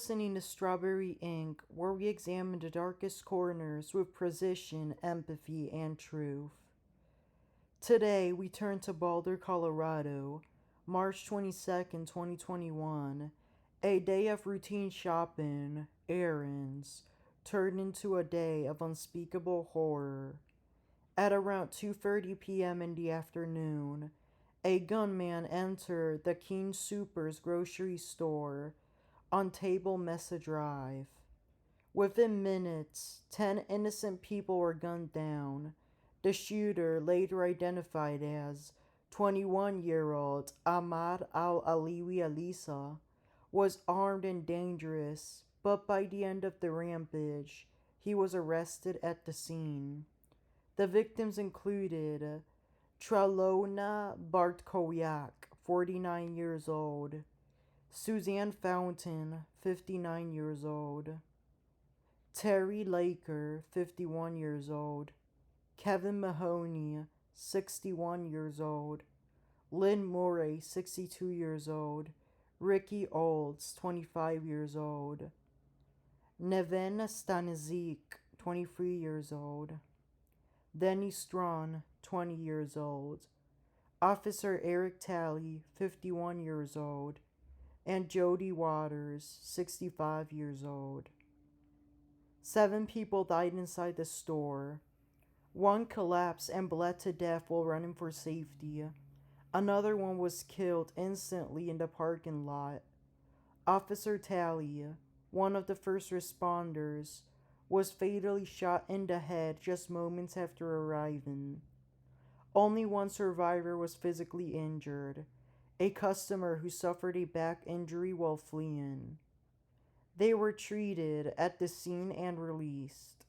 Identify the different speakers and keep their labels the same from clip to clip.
Speaker 1: listening to Strawberry Ink, where we examine the darkest corners with precision, empathy, and truth. Today, we turn to Boulder, Colorado, March 22nd, 2021, a day of routine shopping, errands, turned into a day of unspeakable horror. At around 2:30 p.m. in the afternoon, a gunman entered the King Soopers grocery store on Table Mesa Drive. Within minutes, 10 innocent people were gunned down. The shooter, later identified as 21-year-old Ahmad Al Aliwi Al-Issa, was armed and dangerous, but by the end of the rampage, he was arrested at the scene. The victims included Tralona Bartkowiak, 49 years old, Suzanne Fountain, 59 years old, Terry Laker, 51 years old, Kevin Mahoney, 61 years old, Lynn Murray, 62 years old, Ricky Olds, 25 years old, Neven Stanizik, 23 years old, Denny Strawn, 20 years old, Officer Eric Talley, 51 years old, and Jody Waters, 65 years old. 7 people died inside the store. 1 collapsed and bled to death while running for safety. Another one was killed instantly in the parking lot. Officer Talley, one of the first responders, was fatally shot in the head just moments after arriving. Only one survivor was physically injured, a customer who suffered a back injury while fleeing. They were treated at the scene and released.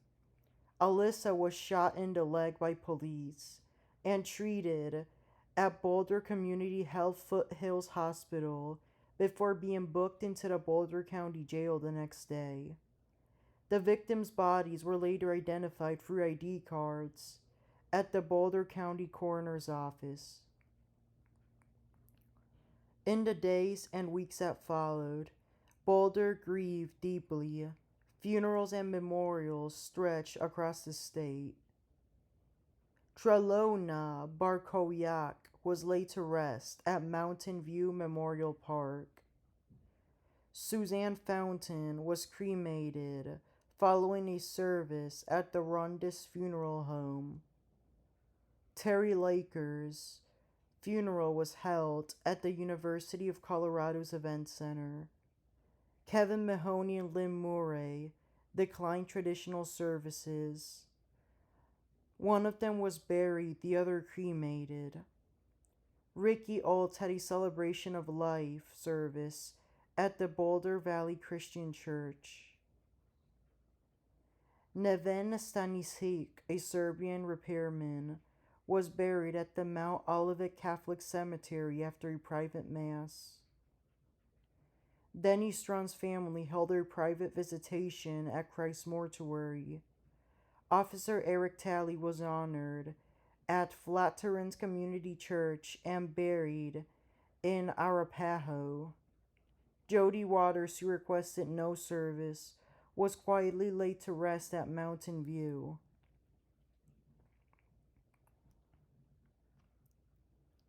Speaker 1: Alissa was shot in the leg by police and treated at Boulder Community Health Foothills Hospital before being booked into the Boulder County Jail the next day. The victims' bodies were later identified through ID cards at the Boulder County Coroner's Office. In the days and weeks that followed, Boulder grieved deeply. Funerals and memorials stretched across the state. Tralona Barkowiak was laid to rest at Mountain View Memorial Park. Suzanne Fountain was cremated following a service at the Rundis Funeral Home. Terry Laker's funeral was held at the University of Colorado's Event Center. Kevin Mahoney and Lynn Murray declined traditional services. One of them was buried, the other cremated. Ricky Olds had a celebration of life service at the Boulder Valley Christian Church. Neven Stanišić, a Serbian repairman, was buried at the Mount Olivet Catholic Cemetery after a private mass. Denny Strawn's family held their private visitation at Christ Mortuary. Officer Eric Talley was honored at Flatiron's Community Church and buried in Arapahoe. Jody Waters, who requested no service, was quietly laid to rest at Mountain View.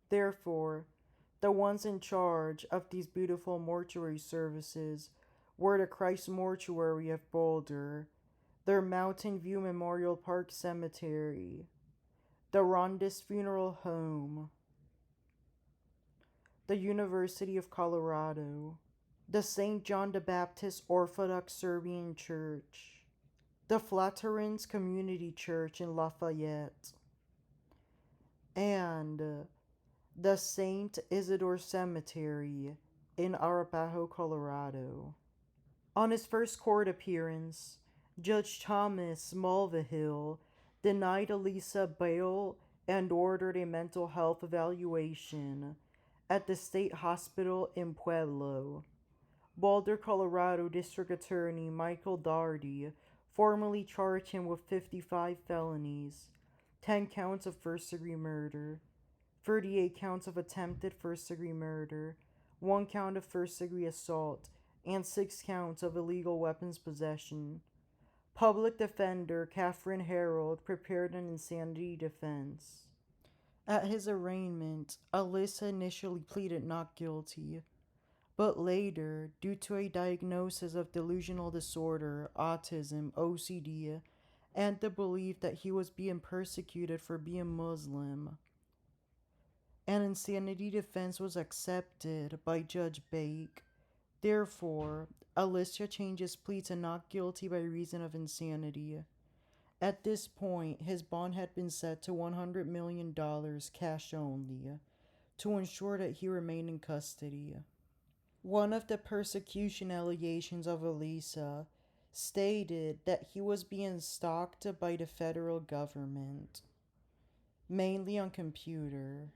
Speaker 1: Therefore, the ones in charge of these beautiful mortuary services were the Christ Mortuary of Boulder, their Mountain View Memorial Park Cemetery, the Rundis Funeral Home, the University of Colorado, the St. John the Baptist Orthodox Serbian Church, the Flatirons Community Church in Lafayette, and the St. Isidore Cemetery in Arapahoe, Colorado. On his first court appearance, Judge Thomas Mulvihill denied Alissa bail and ordered a mental health evaluation at the state hospital in Pueblo. Boulder, Colorado District Attorney Michael Daugherty formally charged him with 55 felonies, 10 counts of first-degree murder, 38 counts of attempted first-degree murder, 1 count of first-degree assault, and 6 counts of illegal weapons possession. Public defender Catherine Harold prepared an insanity defense. At his arraignment, Alissa initially pleaded not guilty, but later, due to a diagnosis of delusional disorder, autism, OCD, and the belief that he was being persecuted for being Muslim, an insanity defense was accepted by Judge Bake. Therefore, Alissa changed his plea to not guilty by reason of insanity. At this point, his bond had been set to $100 million cash only, to ensure that he remained in custody. One of the persecution allegations of Alissa stated that he was being stalked by the federal government, mainly on computer.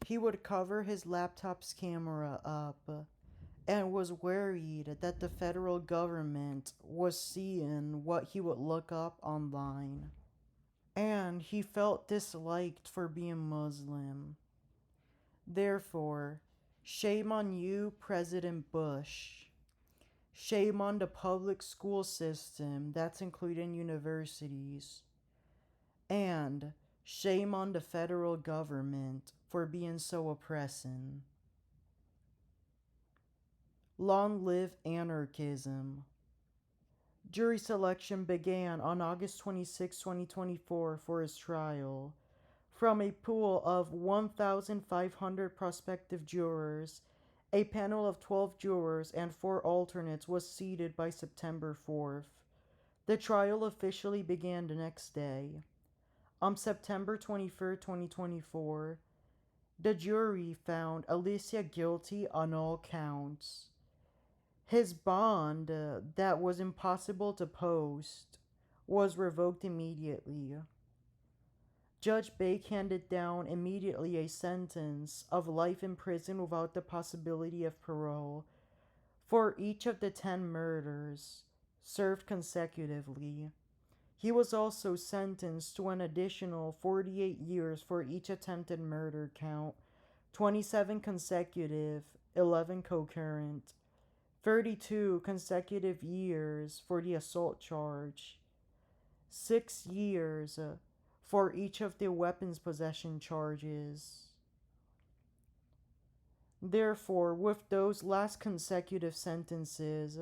Speaker 1: He would cover his laptop's camera up and was worried that the federal government was seeing what he would look up online. And he felt disliked for being Muslim. Therefore, shame on you, President Bush. Shame on the public school system, that's including universities. And shame on the federal government for being so oppressing. Long live anarchism. Jury selection began on August 26, 2024 for his trial. From a pool of 1,500 prospective jurors, a panel of 12 jurors and 4 alternates was seated by September 4th. The trial officially began the next day. On September 23rd, 2024, the jury found Alissa guilty on all counts. His bond, that was impossible to post, was revoked immediately. Judge Bake handed down immediately a sentence of life in prison without the possibility of parole for each of the 10 murders served consecutively. He was also sentenced to an additional 48 years for each attempted murder count, 27 consecutive, 11 concurrent, 32 consecutive years for the assault charge, 6 years for each of the weapons possession charges. Therefore, with those last consecutive sentences,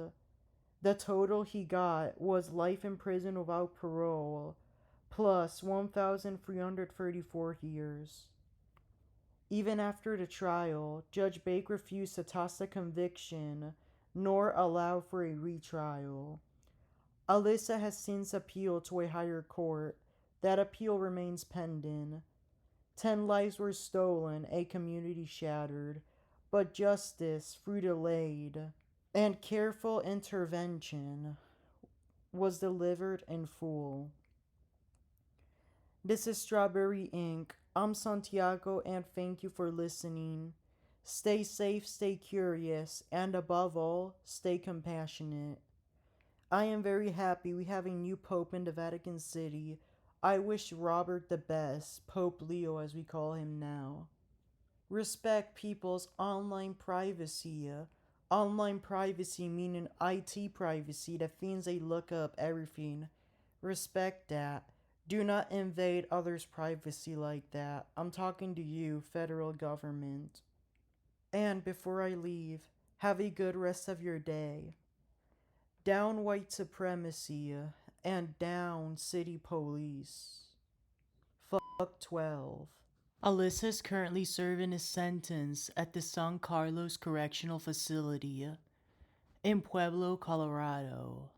Speaker 1: the total he got was life in prison without parole, plus 1,334 years. Even after the trial, Judge Bake refused to toss the conviction nor allow for a retrial. Alissa has since appealed to a higher court. That appeal remains pending. 10 lives were stolen, a community shattered, but justice, through delayed and careful intervention, was delivered in full. This is Strawberry Inc. I'm Santiago, and thank you for listening. Stay safe, stay curious, and above all, stay compassionate. I am very happy we have a new pope in the Vatican City. I wish Robert the best, Pope Leo as we call him now. Respect people's online privacy. Online privacy meaning IT privacy, that means they look up everything. Respect that. Do not invade others' privacy like that. I'm talking to you, federal government. And before I leave, have a good rest of your day. Down white supremacy and down city police. Fuck 12. Alissa is currently serving his sentence at the San Carlos Correctional Facility in Pueblo, Colorado.